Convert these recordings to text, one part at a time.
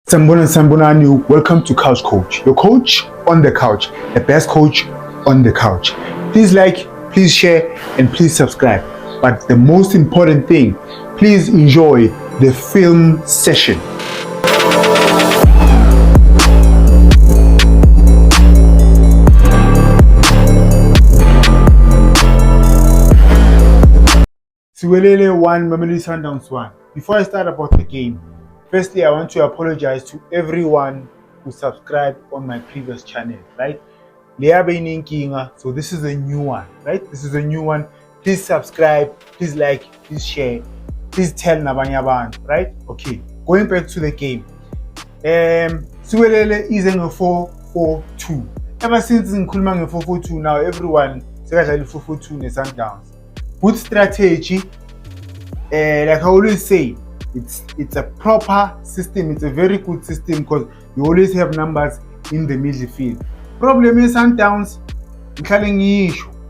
Sambonani, welcome to Couch Coach, your coach on the couch, the best coach on the couch. Please like, please share, and please subscribe. But the most important thing, please enjoy the film session. Siwelele 1, Mamelodi Sundowns 1. Before I start about the game, firstly, I want to apologize to everyone who subscribed on my previous channel, right? So this is a new one, right? This is a new one. Please subscribe, please like, please share, please tell nabanye abantu, right? Okay, going back to the game. Siwelele is in a 4-4-2. Ever since ngikhuluma nge-4-4-2, now everyone sekadlala i-4-4-2 ne-Sundowns. Good strategy, like I always say, it's a proper system. It's a very good system because you always have numbers in the midfield. Problem is Sundowns,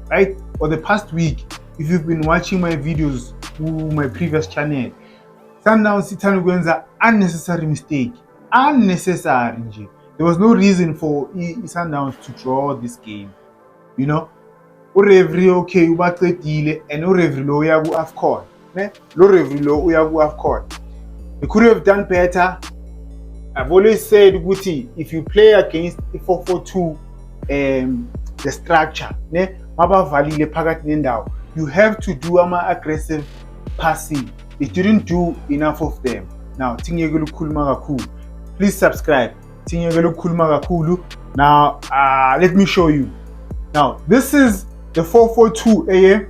right? For the past week, if you've been watching my videos through my previous channel, Sundowns ithanukwenza unnecessary mistake. Unnecessary nje. There was no reason for Sundowns to draw this game, you know. Urevri okay ubaqedile and urevri lo uya ku AFCON, ne? Lo revri lo uya ku AFCON. They could have done better. I've always said ukuthi if you play against the 4-4-2 the structure, ne? Mabavalile phakathi nendawo, you have to do aggressive passing. They didn't do enough of them. Now tingiyekela ukukhuluma kakhulu. Please subscribe. Tingiyekela ukukhuluma kakhulu. Now let me show you. Now this is the 4-4-2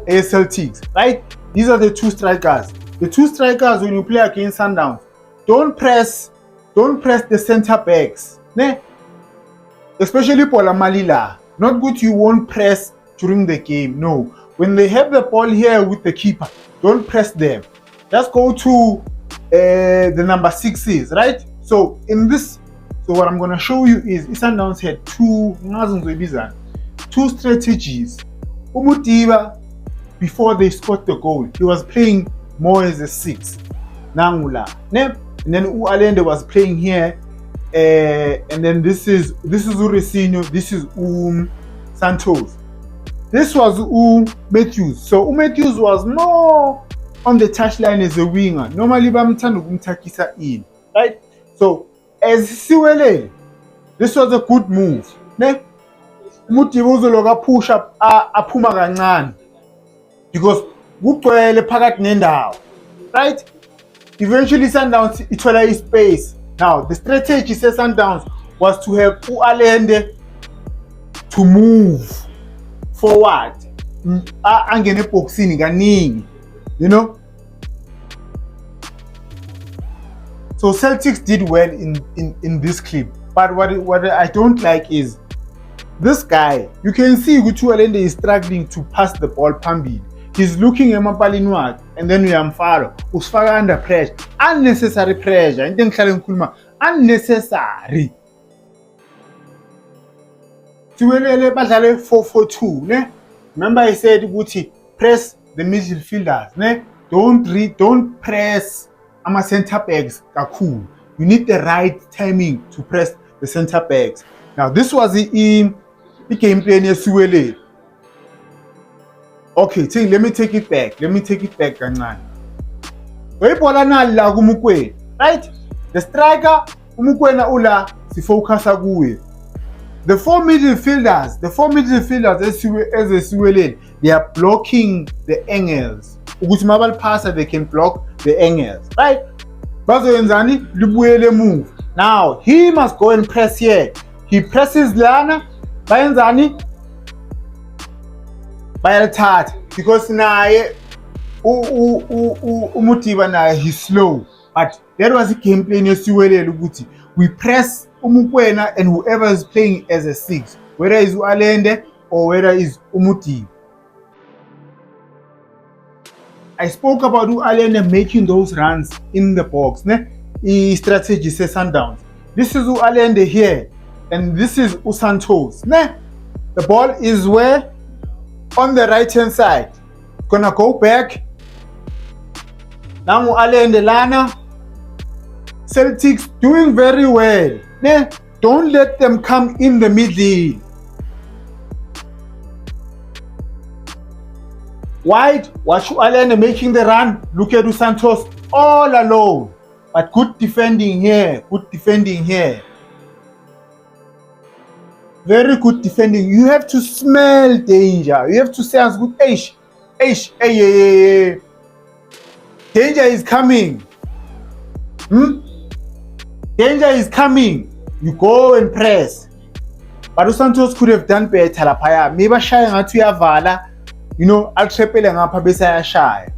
Celtics, right? These are the two strikers. The two strikers, when you play against Sundowns, don't press the center backs, ne? Especially Paula Malila. Not good, you won't press during the game. No, when they have the ball here with the keeper, don't press them. Just go to the number 6s, right? So what I'm gonna show you is Sundowns had two strategies. Umutiba, before they scored the goal, he was playing more as a 6. Nangula. And then Alende was playing here. And then this is Uresinho, this is Santos. This was Matthews. So Matthews was more on the touchline as a winger. Normally bamthanda ukumthakisa in, right? So as Siwelele, this was a good move. Ne? Umutiba uzoloka push up aphuma kancane because kugcwele phakathi nendawo, right? Eventually Sundowns ithola space. Now the strategy says Sundowns was to have Alende to move forward, angene boxini kaningi, you know. So Celtics did well in this clip, but what I don't like is this guy. You can see Gutu Alende is struggling to pass the ball phambili. He's looking at Mapalini wakhe and then uyamfaka usifaka under pressure, unnecessary pressure. Into engihlale ngikhuluma unnecessary. Siwelele badlale 4-4-2, ne? Remember I said ukuthi press the midfielders, ne? Don't press ama center backs kakhulu. You need the right timing to press the center backs. Now this was the game plan yeSiwelele. Okay, let me take it back kancane. Wayibhola nali la kuMukwena, right? The striker uMukwena ula sifocusa kuye. The four midfielders as Siwelele, they are blocking the angles. Ukuthi mabalipasa they can block the angles, right? Bazoyenzani libuyele move. Now he must go and press here. He presses lana, bayenzani? Bayalithatha because naye Umutiba naye he's slow, but that was the game plan yeSiwelele ukuthi we press uMukwena and whoever is playing as a 6, whether is Alende or whether is Umutiba. I spoke about Alende making those runs in the box, ne? Strategy says Sundowns. This is Alende here and this is Santos, ne? The ball is where? On the right hand side. Gonna go back. Now Alende lana Celtics doing very well. Ne? Don't let them come in the middle. White, watch Allen making the run. Look at Santos all alone. But good defending here. Good defending here. Very good defending. You have to smell danger. You have to say as good. Hey. Danger is coming. Danger is coming. You go and press. But Santos could have done better lapha. Maybe shaya ngathi uyavala. You know, atrepele ngapha bese ayashaya.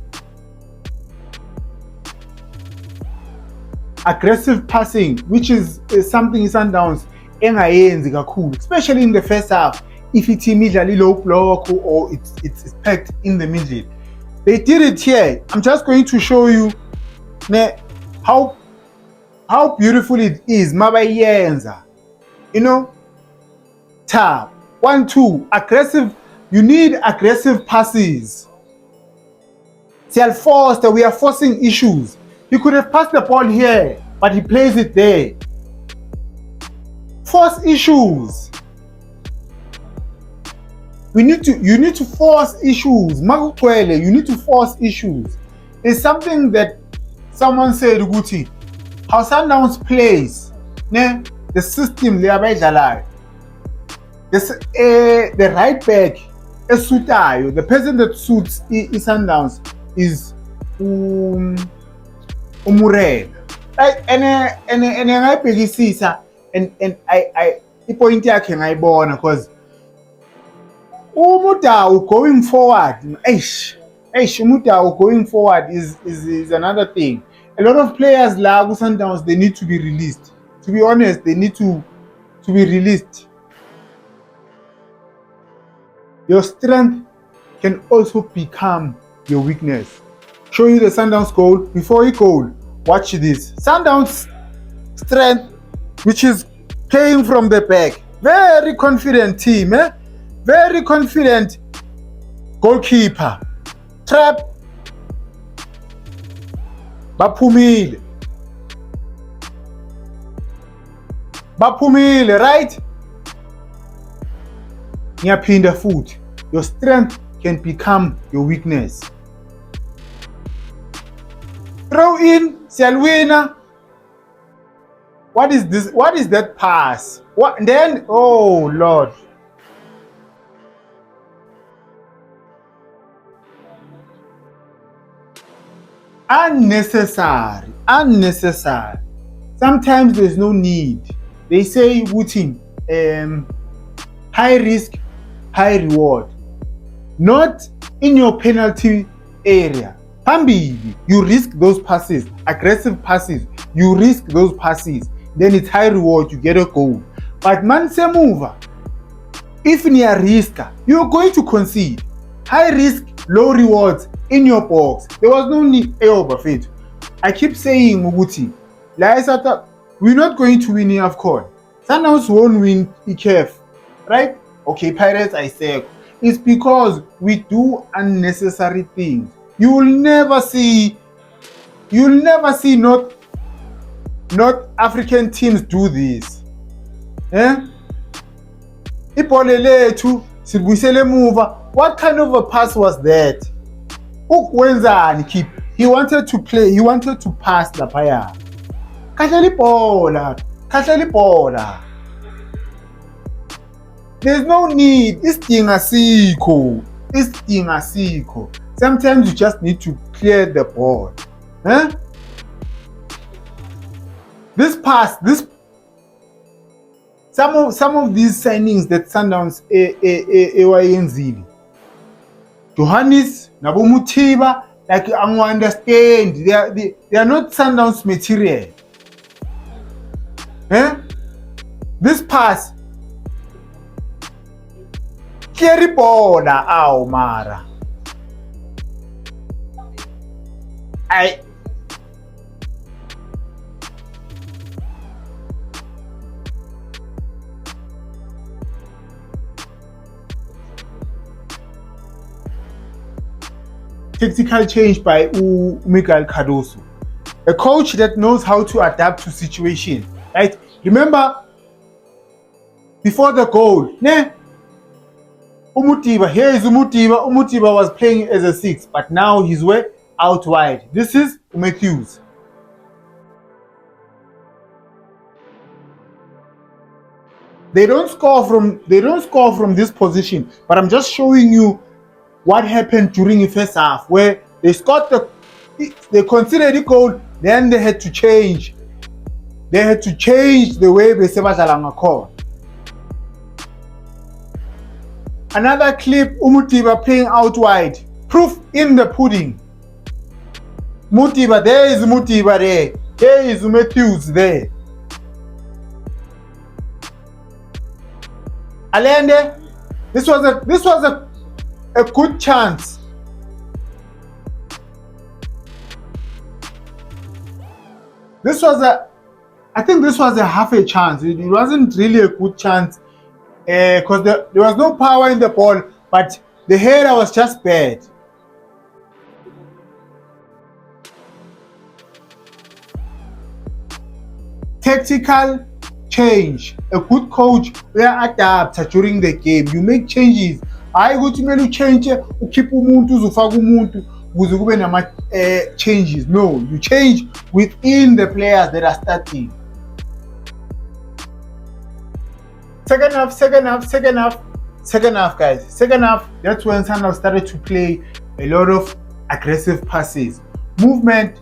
Aggressive passing, which is something Sundowns engayenzi kakhulu, especially in the first half. If it's immediately low block or it's packed in the middle. They did it here. I'm just going to show you how beautiful it is. Mabayenza. You know, tap 1-2 aggressive. You need aggressive passes. Sial Foster, we are forcing issues. He could have passed the ball here, but he plays it there. Force issues. You need to force issues. Magukwele, you need to force issues. It's something that someone said, Guti, how Sundowns plays, the system, the right back, the person that suits Sundowns is Umurela. Right? And I point yakhe ngayibona because Umudau going forward, Umudau going forward is another thing. A lot of players like Sundowns, they need to be released. To be honest, they need to be released. Your strength can also become your weakness. Show you the Sundowns goal. Before you goal, watch this. Sundowns strength, which is playing from the back. Very confident team, Very confident goalkeeper. Trap. Bapumile, right? Ngiyaphinda futhi. Your strength can become your weakness. Throw in, siyalwina. What is this? What is that pass? What then? Oh Lord. Unnecessary. Sometimes there's no need. They say Wuting, high risk, high reward. Not in your penalty area. Pambi, you risk those passes, aggressive passes. You risk those passes. Then it's high reward. You get a goal. But Manse mover, if near risker, you're going to concede. High risk, low rewards in your box. There was no need overfit. I keep saying Muguti, we're not going to win in AFCON. Sundowns won't win EKF, right? Okay, Pirates, I say it's because we do unnecessary things. You'll never see not African teams do this. Ibhola lethu sibuyisele emuva. What kind of a pass was that? Ukwenzani keep? He wanted to play, he wanted to pass laphaya. Khahlela ibhola. There's no need. Isidingo asikho. Sometimes you just need to clear the ball. This pass, some of these signings that Sundowns ewayenzile. Johannes Nabomutiba, like I understand, they are not Sundowns material. This pass, clear ball, Mara. Tactical change by Miguel Cardoso. A coach that knows how to adapt to situation, right? Remember, before the goal, ne? Umutiba, here is Umutiba. Umutiba was playing as a 6, but now he's way out wide. This is Matthews. They don't score from this position, but I'm just showing you what happened during the first half, where they they considered the goal, then they had to change. They had to change the way they Sebadlalanga call. Another clip, Umutiba playing out wide. Proof in the pudding. Mutiba, there is Mutiba there. There is Matthews there. Allende, this was a good chance. I think this was a half a chance. It wasn't really a good chance because there was no power in the ball, but the header was just bad. Tactical change. A good coach will adapt during the game. You make changes. Hayi ukuthi kumele uchange ukhipha umuntu uzofaka umuntu ukuze kube nama changes. No, you change within the players that are starting. Second half, guys. Second half, that's when Sundowns started to play a lot of aggressive passes, movement,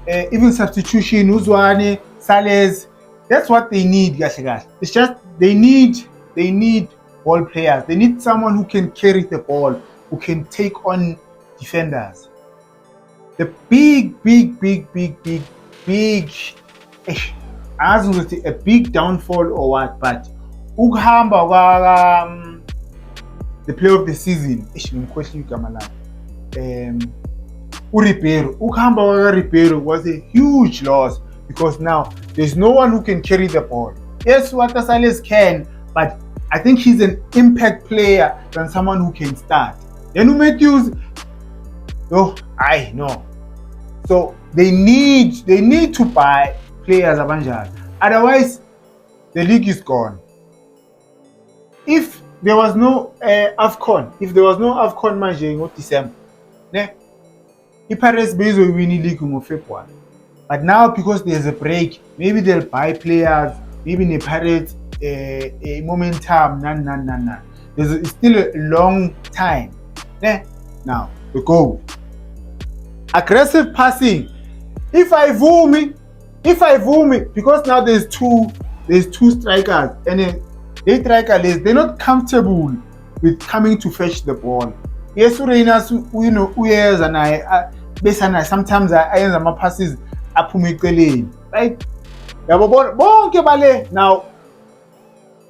even substitution. Uzwane, Sales. That's what they need, guys. It's just they need ball players. They need someone who can carry the ball, who can take on defenders. The big I don't know a big downfall or what, but the player of the season, Ribeiro was a huge loss because now there's no one who can carry the ball. Yes, Walter Sales can, but I think he's an impact player than someone who can start. Then Matthews, no. So they need to buy players abanjalo. Otherwise, the league is gone. If there was no AFCON, manje ngo-December, ne? I-Pirates bezoyiwina i-league ngo-February. But now because there's a break, maybe they'll buy players, maybe the Pirates a momentum, It's still a long time. Ne? Now, the goal. Aggressive passing. If I vumi, because now there's two strikers and they strikers, they're not comfortable with coming to fetch the ball. Yes, Ureinas, uyeza and I sometimes I use my passes aphume, right? Bonke bale. Now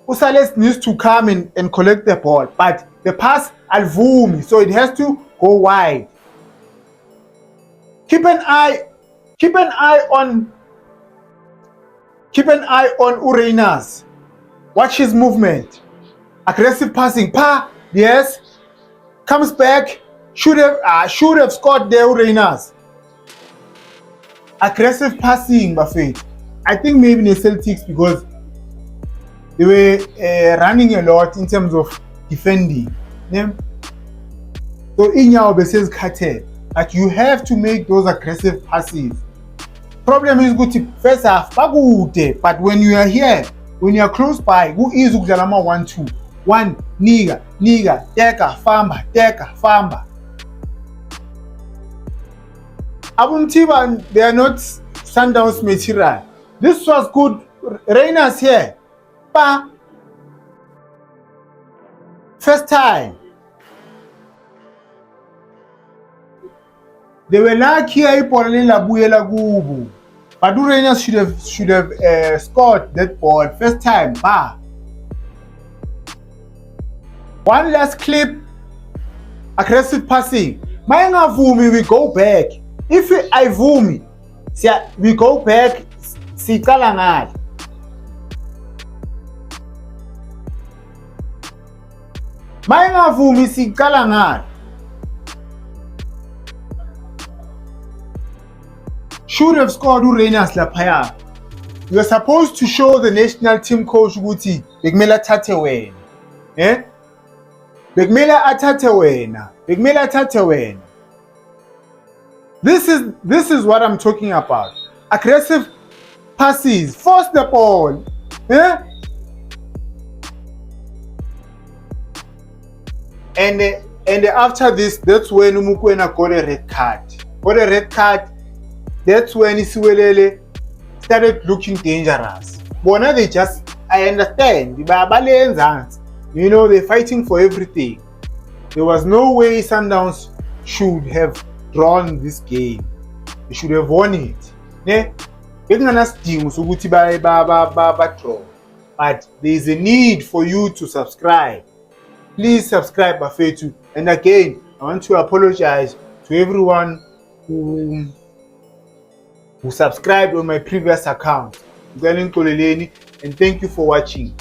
Usales needs to come in and collect the ball, but the pass alvumi, so it has to go wide. Keep an eye on Ureinas. Watch his movement. Aggressive passing. Yes. Comes back. Should have scored there, Ureinas. Aggressive passing, Buffett. I think maybe in the Celtics because they were running a lot in terms of defending. Yeah? So Inyaobe says Carter. But you have to make those aggressive passes. Problem is good first half, but when you are here, when you are close by, who is Ukjalama 1-2? One, Niga, Teka, Famba. Abuntiba, they are not Sundowns material. This was good. Reina's here. First time. They were lucky but Ureinas should have scored that ball first time. One last clip. Aggressive passing. Mayenga vumi, we go back. If I vumi, we go back. Siqala ngale. Mayenga vumi, siqala ngale. should have scored uReynolds laphaya. You are supposed to show the national team coach ukuthi bekumele athathe wena. Bekumele athathe wena. This is what I'm talking about. Aggressive passes, force the ball. And after this, that's when Mokoena got a red card. That's when Isiwelele started looking dangerous. But now I understand. You know, they're fighting for everything. There was no way Sundowns should have drawn this game. They should have won it. But there is a need for you to subscribe. Please subscribe, Bafethu. And again, I want to apologize to everyone who subscribed on my previous account. And thank you for watching.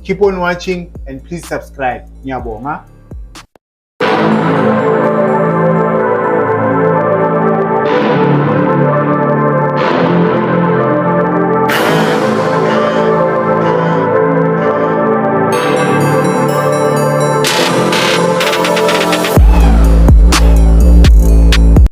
Keep on watching and please subscribe. Ngiyabonga.